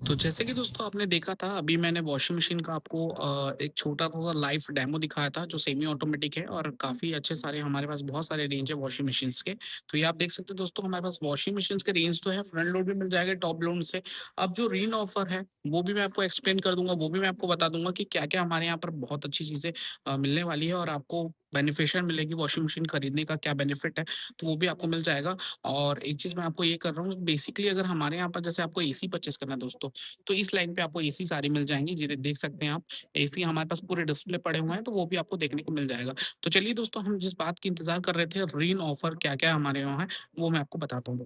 तो जैसे कि दोस्तों आपने देखा था अभी मैंने वॉशिंग मशीन का आपको एक छोटा-सा लाइव डेमो दिखाया था जो सेमी ऑटोमेटिक है और काफ़ी अच्छे सारे हमारे पास बहुत सारे रेंज है वॉशिंग मशीन्स के। तो ये आप देख सकते हो दोस्तों हमारे पास वॉशिंग मशीन्स के रेंज तो है, फ्रंट लोड भी मिल जाएगा टॉप लोड से। अब जो रीन ऑफर है वो भी मैं आपको एक्सप्लेन कर दूँगा, वो भी मैं आपको बता दूँगा कि क्या-क्या हमारे यहाँ पर बहुत अच्छी चीज़ें मिलने वाली है और आपको बेनिफिशियल मिलेगी वॉशिंग मशीन खरीदने का क्या बेनिफिट है, तो वो भी आपको मिल जाएगा। और एक चीज़ मैं आपको ये कर रहा हूँ बेसिकली अगर हमारे यहाँ पर जैसे आपको एसी परचेज़ करना है दोस्तों, तो इस लाइन पे आपको एसी सारी मिल जाएँगी, जी देख सकते हैं आप। एसी हमारे पास पूरे डिस्प्ले पड़े हुए हैं, तो वो भी आपको देखने को मिल जाएगा। तो चलिए दोस्तों हम जिस बात की इंतज़ार कर रहे थे, रीन ऑफर क्या-क्या हमारे यहाँ है, वो मैं आपको बताता हूँ।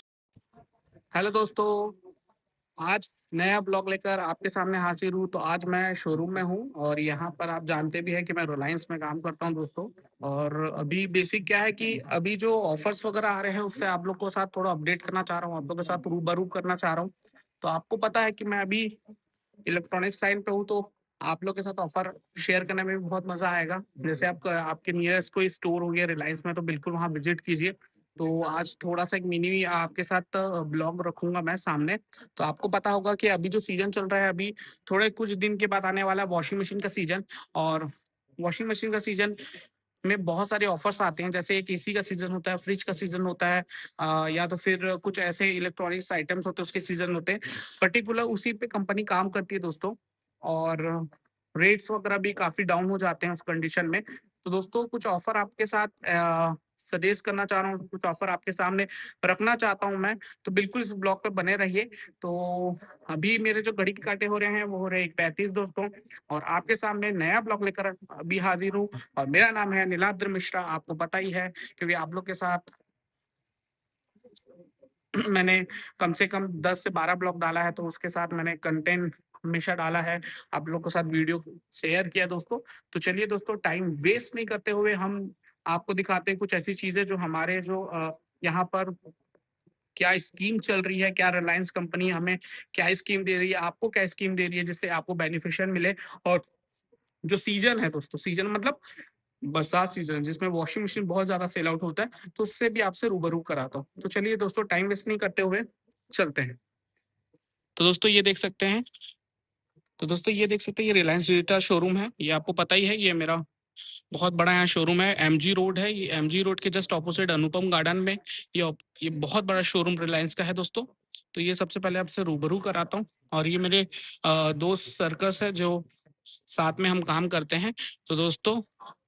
हेलो दोस्तों, आज नया ब्लॉग लेकर आपके सामने हाज़िर हूँ। तो आज मैं शोरूम में हूँ और यहाँ पर आप जानते भी हैं कि मैं रिलायंस में काम करता हूँ दोस्तों। और अभी बेसिक क्या है कि अभी जो ऑफर्स वगैरह आ रहे हैं, उससे आप लोग को साथ थोड़ा अपडेट करना चाह रहा हूँ, आप लोगों के साथ रूबरू करना चाह रहा हूँ। तो आपको पता है कि मैं अभी इलेक्ट्रॉनिक्स लाइन पे हूँ, तो आप लोग के साथ ऑफर शेयर करने में भी बहुत मज़ा आएगा। जैसे आप आपके नियरेस्ट कोई स्टोर हो गया रिलायंस में, तो बिल्कुल वहाँ विज़िट कीजिए। तो आज थोड़ा-सा एक मिनी आपके साथ ब्लॉग रखूँगा मैं सामने। तो आपको पता होगा कि अभी जो सीज़न चल रहा है, अभी थोड़े कुछ दिन के बाद आने वाला है वॉशिंग मशीन का सीज़न। और वॉशिंग मशीन का सीज़न में बहुत सारे ऑफर्स आते हैं, जैसे एक एसी का सीज़न होता है, फ्रिज का सीज़न होता है, या तो फिर कुछ ऐसे इलेक्ट्रॉनिक्स आइटम्स होते हैं, उसके सीज़न होते हैं। पर्टिकुलर उसी पे कंपनी काम करती है दोस्तों। और रेट्स वगैरह भी काफ़ी डाउन हो जाते हैं उस कंडीशन में। तो दोस्तों कुछ ऑफर आपके साथ सजेस्ट करना चाह रहा हूँ, कुछ ऑफर आपके सामने रखना चाहता हूँ मैं, तो बिल्कुल इस ब्लॉग पे बने रहिए। तो अभी मेरे जो घड़ी के काँटे हो रहे हैं, वो हो रहे हैं 1:35 दोस्तों, और आपके सामने नया ब्लॉग लेकर अभी हाज़िर हूँ। और मेरा नाम है नीलाद्र मिश्रा, आपको पता ही है क्योंकि आप लोग के साथ मैंने कम से कम 10 से 12 ब्लॉग डाला है, तो उसके साथ मैंने कंटेंट हमेशा डाला है, आप लोग के साथ वीडियो शेयर किया दोस्तों। तो चलिए दोस्तों टाइम वेस्ट नहीं करते हुए हम आपको दिखाते हैं कुछ ऐसी चीज़ें जो हमारे जो यहाँ पर क्या स्कीम चल रही है, क्या रिलायंस कंपनी हमें क्या स्कीम दे रही है, आपको क्या स्कीम दे रही है जिससे आपको बेनिफिशियल मिले। और जो सीज़न है दोस्तों, सीज़न मतलब बरसात सीज़न जिसमें वॉशिंग मशीन बहुत ज़्यादा सेल आउट होता है, तो उससे भी आपसे रूबरू कराता हूँ। तो चलिए दोस्तों टाइम वेस्ट नहीं करते हुए चलते हैं। तो दोस्तों ये देख सकते हैं ये देख सकते हैं, ये रिलायंस डिजिटल शोरूम है। ये आपको पता ही है, ये मेरा बहुत बड़ा यहाँ शोरूम है, एमजी रोड है। ये एमजी रोड के जस्ट ऑपोज़िट अनुपम गार्डन में ये बहुत बड़ा शोरूम रिलायंस का है दोस्तों। तो ये सबसे पहले आपसे रूबरू कराता हूँ। और ये मेरे दोस्त सर्कस है जो साथ में हम काम करते हैं। तो दोस्तों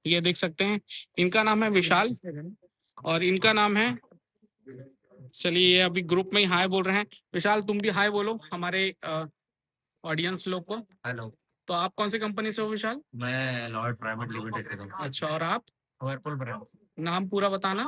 ये देख सकते हैं, इनका नाम है विशाल और इनका नाम है, चलिए ये अभी ग्रुप में ही हाय बोल रहे हैं। विशाल तुम भी हाय बोलो हमारे ऑडियंस लोग को। हेलो। तो आप कौन सी कंपनी से हो विशाल? मैं लॉयड प्राइवेट लिमिटेड से हूँ। अच्छा, और आप? Whirlpool brand. नाम पूरा बताना।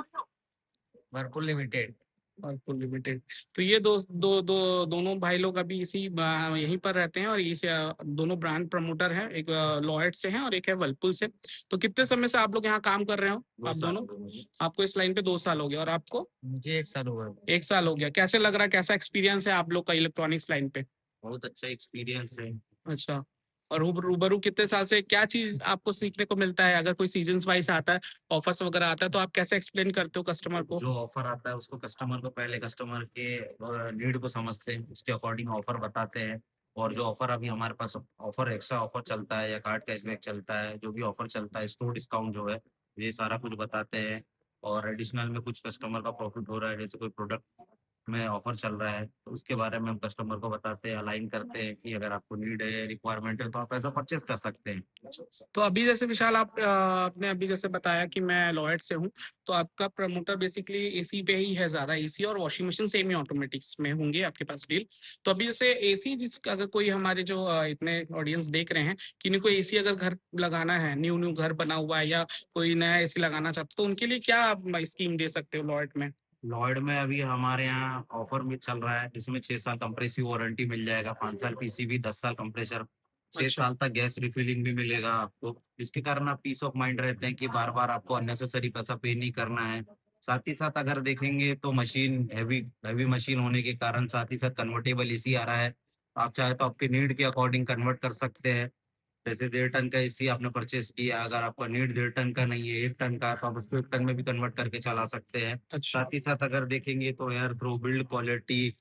Whirlpool limited. Whirlpool limited. तो ये दोनों भाई लोग अभी यहीं पर रहते हैं और इस दोनों ब्रांड प्रमोटर हैं, एक लॉयड से हैं और एक है वर्लपुल से। तो कितने समय से आप लोग यहाँ काम कर रहे हो दो आप साल दोनों? हो गए मुझे। आपको इस लाइन पे 2 साल हो गया और आपको? मुझे 1 साल हुआ है। 1 साल हो गया। कैसे लग रहा है, कैसा एक्सपीरियंस है आप लोग का इलेक्ट्रॉनिक्स लाइन पे? बहुत अच्छा एक्सपीरियंस है। अच्छा। और रूबरू कितने साल से क्या चीज आपको सीखने को मिलता है, अगर कोई सीजन वाइज आता है, ऑफर्स वगैरह आता है, तो आप कैसे एक्सप्लेन करते हो कस्टमर को? जो ऑफर आता है उसको कस्टमर को पहले कस्टमर के नीड को समझते हैं, उसके अकॉर्डिंग ऑफर बताते हैं। और जो ऑफर अभी हमारे पास ऑफर एक्स्ट्रा ऑफर चलता है या कार्ड कैशबैक चलता है, जो भी ऑफर चलता है, स्टोर डिस्काउंट जो है, ये सारा कुछ बताते हैं। और एडिशनल में कुछ कस्टमर का प्रॉफिट हो रहा है, जैसे कोई प्रोडक्ट में ऑफर चल रहा है, तो उसके बारे में हम कस्टमर को बताते हैं, अलाइन करते हैं कि अगर आपको नीड है, रिक्वायरमेंट है, तो आप ऐसा परचेज कर सकते हैं। तो अभी जैसे विशाल आप आपने अभी जैसे बताया कि मैं लॉयड से हूँ, तो आपका प्रमोटर बेसिकली एसी पे ही है, ज़्यादा एसी और वॉशिंग मशीन सेमी ऑटोमेटिक्स में होंगे आपके पास डील। तो अभी जैसे एसी जिस अगर कोई हमारे जो इतने ऑडियंस देख रहे हैं, किन्हीं को एसी अगर घर लगाना है, न्यू न्यू घर बना हुआ है या कोई नया एसी लगाना चाहता है, तो उनके लिए क्या आप स्कीम दे सकते हो लॉयड में? लॉयड में अभी हमारे यहाँ ऑफर में चल रहा है, जिसमें 6 साल कंप्रेसिव वारंटी मिल जाएगा, 5 साल पीसीबी, 10 साल कंप्रेसर, छह अच्छा। साल तक गैस रिफिलिंग भी मिलेगा आपको, जिसके कारण आप पीस ऑफ माइंड रहते हैं कि बार बार आपको अननेसेसरी पैसा पे नहीं करना है। साथ ही साथ अगर देखेंगे तो मशीन हैवी हैवी मशीन होने के कारण साथ ही साथ कन्वर्टेबल एसी आ रहा है। आप चाहे तो आपके नीड के अकॉर्डिंग कन्वर्ट कर सकते हैं। जैसे 1.5 टन का एसी आपने परचेज किया, अगर आपका नीड 1.5 टन का नहीं है, 1 टन का है, तो आप उसको 1 टन में भी कन्वर्ट करके चला सकते हैं। अच्छा। साथ ही साथ अगर देखेंगे तो एयर थ्रो बिल्ड क्वालिटी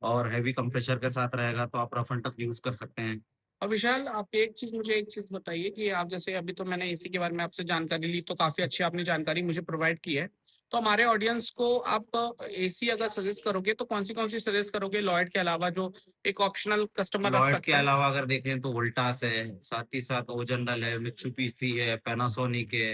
और हैवी कंप्रेसर के साथ रहेगा तो आप रफ एंड टफ यूज़ कर सकते हैं। और विशाल, आप एक चीज़ बताइए कि आप जैसे अभी तो मैंने एसी के बारे में आपसे जानकारी ली, तो काफ़ी अच्छी आपने जानकारी मुझे प्रोवाइड की है। तो हमारे ऑडियंस को आप एसी अगर सजेस्ट करोगे तो कौन-सी सजेस्ट करोगे लॉयड के अलावा, जो एक ऑप्शनल कस्टमर रख लॉयड के सकता है? अलावा अगर देखें तो वोल्टास है, साथ ही साथ ओजोनल है, मित्सुबिशी है, पैनासोनिक है।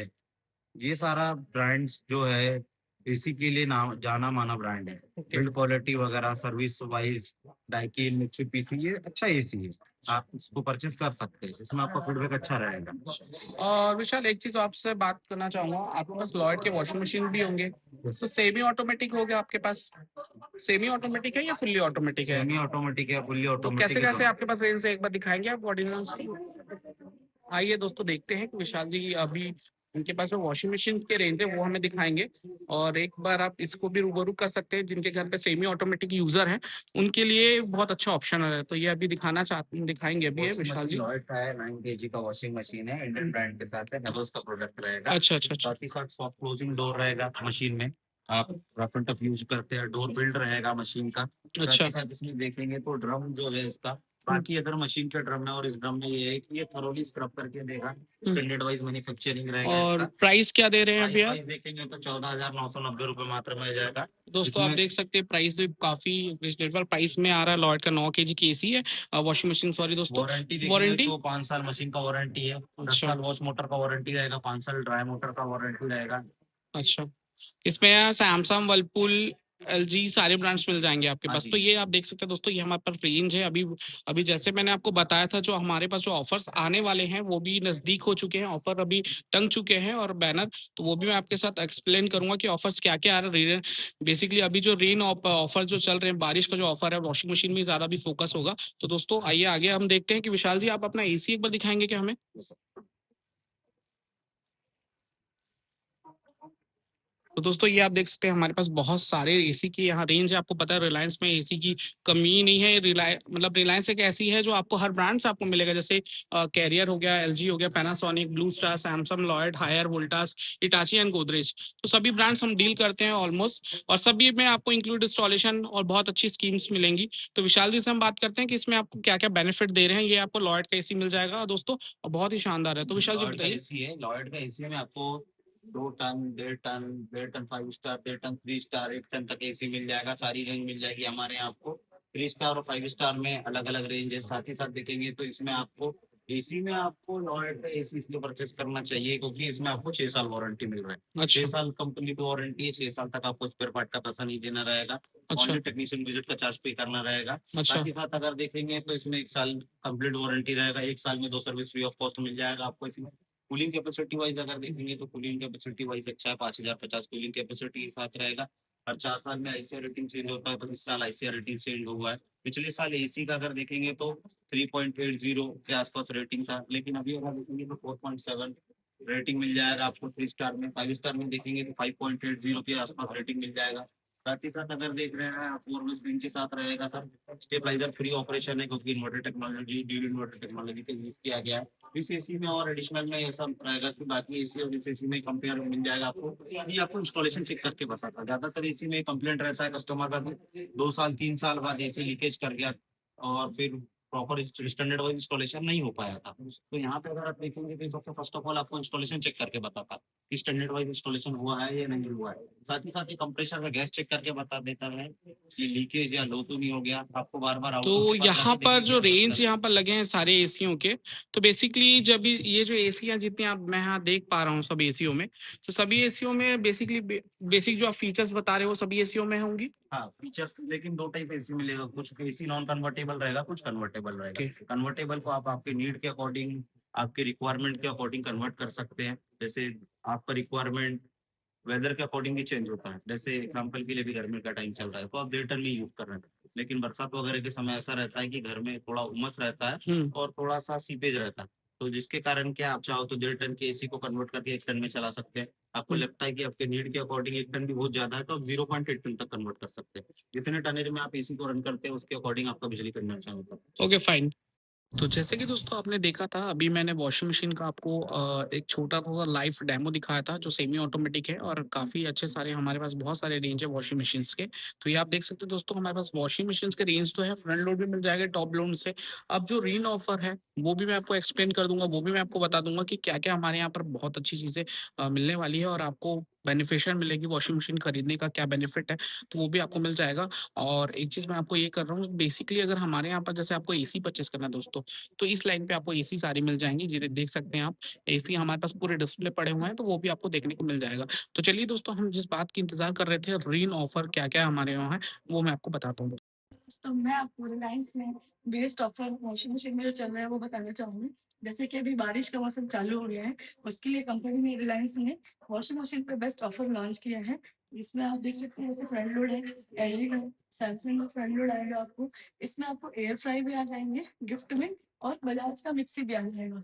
ये सारा ब्रांड्स जो है एसी के लिए नाम जाना-माना ब्रांड है। ओके। बिल्ड क्वालिटी वगैरह सर्विस वाइज़ डाइकिन, मित्सुबिशी ये अच्छा एसी है। आप इसको परचेज़ कर सकते हैं। इसमें आपका फीडबैक अच्छा रहेगा। और विशाल, एक चीज़ आपसे बात करना चाहूँगा, आपके पास लॉयड के वॉशिंग मशीन भी होंगे, तो सेमी ऑटोमेटिक होगा आपके पास? सेमी ऑटोमेटिक है या फुल्ली ऑटोमेटिक है? सेमी ऑटोमेटिक या फुल्ली तो ऑटोमेटिक है कैसे-कैसे दोनों। आपके पास रेंज है, एक बार दिखाएँगे आप ऑडियंस को? आइए दोस्तों, देखते हैं कि विशाल जी अभी उनके पास जो वॉशिंग मशीन के रेंज है वो हमें दिखाएँगे, और एक बार आप इसको भी रूबरू कर सकते हैं, जिनके घर पे सेमी ऑटोमेटिक यूज़र हैं, उनके लिए बहुत अच्छा ऑप्शन है। तो ये अभी दिखाएँगे अभी ये वॉशिंग विशाल मशीन जी। लॉयड का है, 9 केजी का वॉशिंग मशीन है, इंडियन ब्रांड के साथ है, हेवल्स का प्रोडक्ट रहेगा। अच्छा, अच्छा, अच्छा। साथ ही साथ सॉफ्ट क्लोजिंग डोर रहेगा मशीन में। आप रफ एंड टफ यूज़ करते हैं, डोर बिल्ड रहेगा मशीन का। साथ अच्छा। ही साथ इसमें देखेंगे तो ड्रम जो है इसका, हुँ, बाकी अदर मशीन के ड्रम है और इस ड्रम में ये है कि ये थोरोली स्क्रब करके देगा। हुँ। स्टैंडर्ड वाइज़ मैन्युफैक्चरिंग रहेगा और इसका। प्राइस क्या दे रहे हैं अभी प्राइस आप? वाइज़ देखेंगे तो 14,990 रुपए मात्र में जाएगा। दोस्तों आप इसमें देख सकते हैं, प्राइस भी काफ़ी रिजनेबल प्राइस में आ रहा है। लॉयड का 9 केजी की एसी है, वॉशिंग मशीन, सॉरी दोस्तों। वारंटी देखेंगे वारंटी? तो 5 साल मशीन का वारंटी है, 10 अच्छा, साल वॉश मोटर का वारंटी रहेगा, 5 साल ड्राई मोटर का वारंटी रहेगा। अच्छा। इसमें सैमसंग, वर्लपूल, एलजी सारे ब्रांड्स मिल जाएँगे आपके हाँ पास। जी। तो ये आप देख सकते हैं दोस्तों, ये हमारे पास रेंज है। अभी अभी जैसे मैंने आपको बताया था, जो हमारे पास जो ऑफर्स आने वाले हैं वो भी नज़दीक हो चुके हैं। ऑफर अभी टंग चुके हैं और बैनर, तो वो भी मैं आपके साथ एक्सप्लेन करूँगा कि ऑफर्स क्या-क्या आ रहे हैं। बेसिकली अभी जो रेन ऑफर जो चल रहे हैं, बारिश का जो ऑफर है, वॉशिंग मशीन में ज़्यादा भी फोकस होगा। तो दोस्तों आइए आगे हम देखते हैं कि विशाल जी, आप अपना एसी एक बार दिखाएँगे क्या हमें? तो दोस्तों ये आप देख सकते हैं, हमारे पास बहुत सारे एसी की यहाँ रेंज है। आपको पता है रिलायंस में एसी की कमी ही नहीं है। रिलायंस एक ऐसी है जो आपको हर ब्रांड से आपको मिलेगा, जैसे कैरियर हो गया, एलजी हो गया, Panasonic, Blue Star, Samsung, Lloyd, Haier, Voltas, Hitachi and Godrej. तो सभी ब्रांड्स हम डील करते हैं ऑलमोस्ट, और सभी में आपको इंक्लूड इंस्टॉलेशन और बहुत अच्छी स्कीम्स मिलेंगी। तो विशाल जी से हम बात करते हैं कि इसमें आपको क्या-क्या बेनिफिट दे रहे हैं। ये आपको लॉयड का एसी मिल जाएगा दोस्तों, और बहुत ही शानदार है। तो विशाल जी लॉयड का बताइए। एसी है, लॉयड का एसी में आपको 2 ton, 1.5 ton, 5 star, 1.5 ton, 3 star, 1 ton तक एसी मिल जाएगा। सारी रेंज मिल जाएगी हमारे यहाँ आपको। 3 स्टार और 5 स्टार में अलग-अलग रेंज है। साथ ही साथ देखेंगे तो इसमें आपको एसी में आपको लॉयड का एसी इसलिए परचेज़ करना चाहिए क्योंकि इसमें आपको 6 साल वारंटी मिल रहा है। 6 अच्छा, साल कंप्लीट वारंटी है, 6 साल तक आपको स्पेयर पार्ट का पैसा नहीं देना रहेगा। अच्छा, ओनली टेक्नीशियन विजिट का चार्ज पे करना रहेगा। अच्छा। साथ ही साथ अगर देखेंगे तो इसमें 1 साल कंप्लीट वारंटी रहेगा। 1 साल में 2 सर्विस फ्री ऑफ कॉस्ट मिल जाएगा आपको इसमें। कूलिंग कैपेसिटी वाइज़ अगर देखेंगे तो कूलिंग कैपेसिटी वाइज़ अच्छा है, 5050 कूलिंग कैपेसिटी के साथ रहेगा। हर 4 साल में आईसीआर रेटिंग चेंज होता है, तो इस साल आईसीआर रेटिंग चेंज हुआ है। पिछले साल एसी का अगर देखेंगे तो 3.80 के आसपास रेटिंग था, लेकिन अभी अगर देखेंगे तो 4.7 रेटिंग मिल जाएगा आपको 3 स्टार में। 5 स्टार में देखेंगे तो 5.80 के आसपास रेटिंग मिल जाएगा। साथ ही साथ अगर देख रहे हैं आप 4 में स्विंग के साथ रहेगा सर। स्टेबलाइज़र फ्री ऑपरेशन है क्योंकि inverter technology, dual inverter technology का यूज़ किया गया है। इस एसी में और एडिशनल में ये सब रहेगा कि बाकी एसी और इस एसी में कंपेयर मिल जाएगा आपको। ये आपको इंस्टॉलेशन चेक करके बताता है। ज़्यादातर एसी में कंप्लेंट रहता है कस्टमर का कि 2 साल 3 साल बाद एसी लीकेज कर गया और फिर प्रॉपर स्टैंडर्ड वाइज़ इंस्टॉलेशन नहीं हो पाया था। तो यहाँ पे अगर आप देखेंगे तो सबसे फर्स्ट ऑफ ऑल आपको इंस्टॉलेशन चेक करके बताता है कि स्टैंडर्ड वाइज़ इंस्टॉलेशन हुआ है या नहीं हुआ है। साथ ही साथ ये कंप्रेसर का गैस चेक करके बता देता है कि लीकेज या लो तो नहीं हो गया। आपको बार-बार आउटपुट तो के पास यहाँ जाके पर देखने की जो ज़रूरत रेंज नहीं यहाँ है। पर लगे हैं सारे एसियों के, तो बेसिकली जब ये जो एसियाँ जितनी आप मैं यहाँ देख पा रहा हूँ सब एसियों में, तो सभी एसियों में बेसिकली बेसिक जो आप फीचर्स बता रहे हो सभी एसियों में होंगी? हाँ, फीचर्स लेकिन 2 टाइप एसी मिलेगा, कुछ एसी नॉन कन्वर्टेबल रहेगा, कुछ कन्वर्टेबल रहेगा। ओके। कन्वर्टेबल को आप आपके नीड के अकॉर्डिंग, आपके रिक्वायरमेंट के अकॉर्डिंग कन्वर्ट कर सकते हैं। जैसे आपका रिक्वायरमेंट वेदर के अकॉर्डिंग भी चेंज होता है। जैसे एग्जांपल के लिए भी गर्मी का टाइम चल रहा है, तो आप डेल्टन ही यूज़ कर रहे हैं। लेकिन बरसात वगैरह के समय ऐसा रहता है कि घर में थोड़ा उमस रहता है हुँ। और थोड़ा-सा सीपेज रहता है। तो जिसके कारण क्या आप चाहो तो 1.5 टन के एसी को कन्वर्ट करके 1 टन में चला सकते हैं। आपको हुँ। लगता है कि आपके नीड के अकॉर्डिंग 1 टन भी बहुत ज़्यादा है, तो आप 0.8 टन तक कन्वर्ट कर सकते हैं। जितने टनेज में आप एसी को रन करते हैं, उसके अकॉर्डिंग आपका बिजली कंजम्पशन होता है। Okay, fine. तो जैसे कि दोस्तों आपने देखा था अभी मैंने वॉशिंग मशीन का आपको एक छोटा-सा लाइव डेमो दिखाया था जो सेमी ऑटोमेटिक है और काफ़ी अच्छे सारे हमारे पास बहुत सारे रेंज है वॉशिंग मशीन्स के। तो ये आप देख सकते हो दोस्तों हमारे पास वॉशिंग मशीन्स के रेंज तो है फ्रंट लोड भी मिल जाएगा टॉप लोड से। अब जो रीन ऑफर है वो भी मैं आपको एक्सप्लेन कर दूँगा, वो भी मैं आपको बता दूँगा कि क्या-क्या हमारे यहाँ पर बहुत अच्छी चीज़ें मिलने वाली है और आपको बेनिफिशियल मिलेगी वॉशिंग मशीन खरीदने का क्या बेनिफिट है, तो वो भी आपको मिल जाएगा। और एक चीज़ मैं आपको ये कर रहा हूँ बेसिकली अगर हमारे यहाँ पर जैसे आपको एसी परचेज़ करना है दोस्तों तो इस लाइन पे आपको एसी सारी मिल जाएँगी, जी देख सकते हैं आप। एसी हमारे पास पूरे डिस्प्ले पड़े हुए हैं, तो वो भी आपको देखने को मिल जाएगा। तो चलिए दोस्तों हम जिस बात की इंतज़ार कर रहे थे, रीन ऑफर क्या-क्या हमारे यहाँ है, वो मैं आपको बताता हूँ। तो मैं आपको रिलायंस में बेस्ट ऑफर वॉशिंग मशीन में जो चल रहा है वो बताना चाहूँगी। जैसे कि अभी बारिश का मौसम चालू हो गया है, उसके लिए कंपनी ने रिलायंस ने वॉशिंग मशीन पे बेस्ट ऑफर लॉन्च किया है। इसमें आप देख सकते हैं जैसे फ्रंट लोड है, एलजी का, सैमसंग का फ्रंट लोड आएगा आपको। इसमें आपको एयर फ्राई भी आ जाएँगे गिफ्ट में और बजाज का मिक्सी भी आ जाएगा।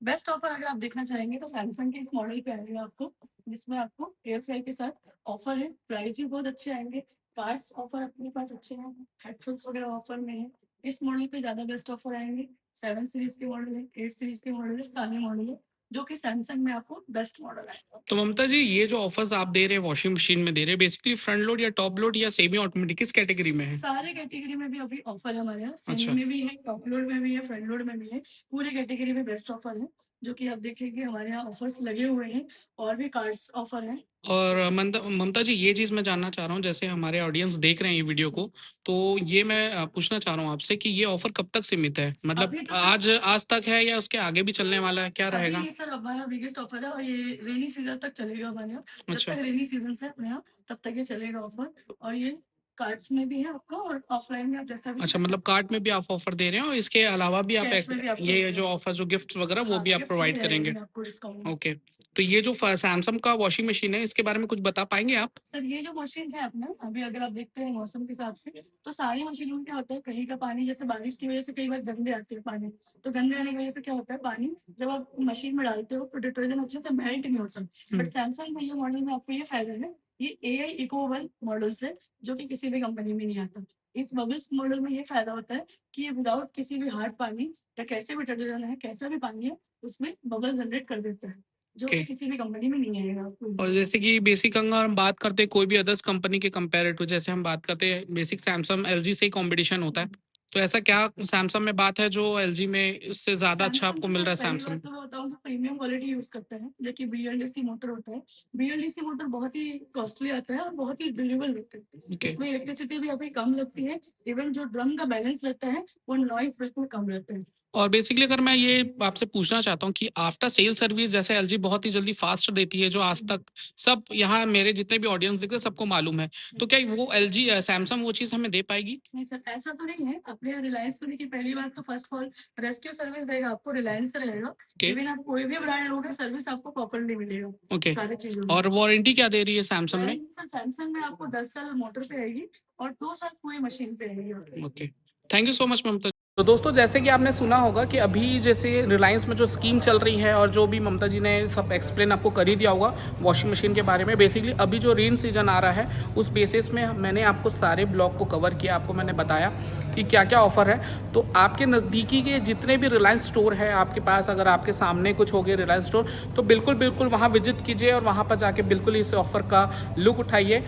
बेस्ट ऑफर अगर आप देखना चाहेंगे तो सैमसंग के इस मॉडल पे आएगा आपको, जिसमें आपको एयर फ्राई के साथ ऑफर है, प्राइस भी बहुत अच्छे आएँगे, कार्ड्स ऑफर अपने पास अच्छे हैं, हेडफ़ोन्स वगैरह ऑफर में है। इस मॉडल पे ज़्यादा बेस्ट ऑफर आएँगे, 7 सीरीज़ के मॉडल है, 8 सीरीज़ के मॉडल है, सारे मॉडल है, जो कि सैमसंग में आपको बेस्ट मॉडल आएगा। तो ममता जी, ये जो ऑफर्स आप दे रहे हैं वॉशिंग मशीन में दे रहे हैं, बेसिकली फ्रंट लोड या टॉप लोड या सेमी ऑटोमेटिक किस कैटेगरी में है? सारे कैटेगरी में भी अभी ऑफर है हमारे यहाँ, सेमी अच्छा। में भी है, टॉप लोड में भी है, फ्रंट लोड में भी है, पूरे कैटेगरी में बेस्ट ऑफर है, जो कि आप देखेंगे हमारे यहाँ ऑफर्स लगे हुए हैं और भी कार्ड्स ऑफर हैं। और ममता जी ये चीज़ मैं जानना चाह रहा हूँ जैसे हमारे ऑडियंस देख रहे हैं ये वीडियो को, तो ये मैं पूछना चाह रहा हूँ आपसे कि ये ऑफर कब तक सीमित है? मतलब अभी तो सर आज आज तक है या उसके आगे भी चलने वाला है, क्या अभी रहेगा? ये सर हमारा बिगेस्ट ऑफर है और ये रेनी सीजन तक चलेगा हमारे यहाँ। जब अच्छा। तक रेनी सीजन है अपने यहाँ, तब तक ये चलेगा ऑफर और ये कार्ड्स में भी है आपका और ऑफलाइन में आप जैसा भी अच्छा, चाहें, मतलब कार्ड में भी आप ऑफ़र दे रहे हैं और इसके अलावा भी आप कैश में भी आपको ये मिलेगा। जो ऑफ़र्स जो गिफ्ट्स वगैरह वो हाँ, भी आप गिफ्ट्स भी प्रोवाइड रहेंगे करेंगे? आपको डिस्काउंट में। ओके। तो ये जो फ सैमसंग का वॉशिंग मशीन है इसके बारे में कुछ बता पाएँगे आप? सर ये जो मशीन है अपना, अभी अगर आप देखते हैं मौसम के हिसाब से, तो सारी मशीनों में क्या होता है, कहीं का पानी जैसे बारिश की वजह से कई बार गंदे आते हैं पानी, तो गंदे आने की वजह से क्या होता है पानी जब आप मशीन में डालते हो तो डिटर्जेंट अच्छे से मेल्ट नहीं होता। हुँ। बट सैमसंग में ये मॉडल में आपको ये फ़ायदा है, ये एआई इकोवेल मॉडल्स है, जो कि किसी भी कंपनी में नहीं आता। इस बबल्स मॉडल में ये फ़ायदा होता है कि ये विदाउट किसी भी हार्ड पानी या कैसे भी डिटर्जेंट है, कैसा भी पानी है, उसमें बबल जनरेट कर देता है, जो ओके। कि किसी भी कंपनी में नहीं आएगा और आपको। जैसे कि बेसिक अगर हम बात करते हैं कोई भी अदर्स कंपनी के कंपैरेटिव जैसे हम बात करते हैं बेसिक सैमसंग, एलजी से ही कॉम्पिटिशन होता है। तो ऐसा क्या सैमसंग में बात है जो एलजी में उससे ज़्यादा अच्छा सैमसंग आपको तो मिल सर रहा है पहली बात सैमसंग? तो मैं बताऊँ तो प्रीमियम क्वालिटी यूज़ करता है, जो कि बीएलडीसी मोटर होता है। बीएलडीसी मोटर बहुत ही कॉस्टली आता है और बहुत ही ड्यूरेबल रहता है। ओके। इसमें इलेक्ट्रिसिटी भी अभी कम लगती है, इवन जो ड्रम का बैलेंस रहता है, वो नॉइज़ बिल्कुल कम रहता है। और बेसिकली अगर मैं ये आपसे पूछना चाहता हूँ कि आफ्टर सेल सर्विस जैसे एलजी बहुत ही जल्दी फास्ट देती है जो आज तक सब यहाँ मेरे जितने भी ऑडियंस दिख रहे हैं सबको मालूम है। तो क्या वो एलजी सैमसंग वो चीज़ हमें दे पाएगी? नहीं सर, ऐसा तो नहीं है। अपने यहाँ रिलायंस में देखिए पहली बात तो first of all rescue service देगा आपको रिलायंस से रहेगा। ओके। इवन आप कोई भी ब्रांड लोगे सर्विस आपको प्रॉपर्ली मिलेगा, ओके। सारी चीज़ों में। और वारंटी क्या दे रही है सैमसंग में? वारंटी सर सैमसंग में आपको 10 साल मोटर पे आएगी और 2 साल पूरी मशीन पे आएगी आपकी। Okay. Thank you so much Mamta. तो दोस्तों जैसे कि आपने सुना होगा कि अभी जैसे रिलायंस में जो स्कीम चल रही है और जो भी ममता जी ने सब एक्सप्लेन आपको कर ही दिया होगा वॉशिंग मशीन के बारे में। बेसिकली अभी जो रेन सीजन आ रहा है उस बेसिस में मैंने आपको सारे ब्लॉग को कवर किया, आपको मैंने बताया कि क्या क्या ऑफ़र है। तो आपके नज़दीकी के जितने भी रिलायंस स्टोर है आपके पास, अगर आपके सामने कुछ हो गए रिलायंस स्टोर, तो बिल्कुल बिल्कुल वहाँ विजिट कीजिए और वहाँ पर जाके बिल्कुल इस ऑफ़र का लुक उठाइए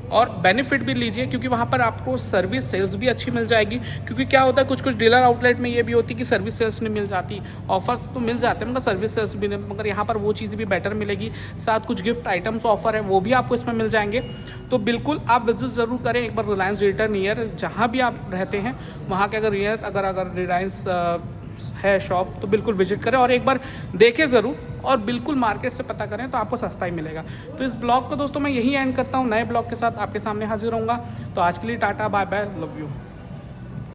और बेनिफिट भी लीजिए, क्योंकि वहाँ पर आपको सर्विस सेल्स भी अच्छी मिल जाएगी। क्योंकि क्या होता है कुछ कुछ डीलर आउटलेट में ये भी होती है कि सर्विस सेल्स नहीं मिल जाती, ऑफर्स तो मिल जाते हैं मगर सर्विस सेल्स भी नहीं, मगर यहाँ पर वो चीज़ भी बेटर मिलेगी। साथ कुछ गिफ्ट आइटम्स ऑफर है वो भी आपको इसमें मिल जाएंगे। तो बिल्कुल आप विजिट ज़रूर करें एक बार रिलायंस डिजिटल नियर जहाँ भी आप रहते हैं वहाँ के अगर रिलायंस है शॉप तो बिल्कुल विजिट करें और एक बार देखें ज़रूर और बिल्कुल मार्केट से पता करें तो आपको सस्ता ही मिलेगा। तो इस ब्लॉग को दोस्तों मैं यहीं एंड करता हूँ, नए ब्लॉग के साथ आपके सामने हाजिर होऊंगा। तो आज के लिए tata bye bye, love you.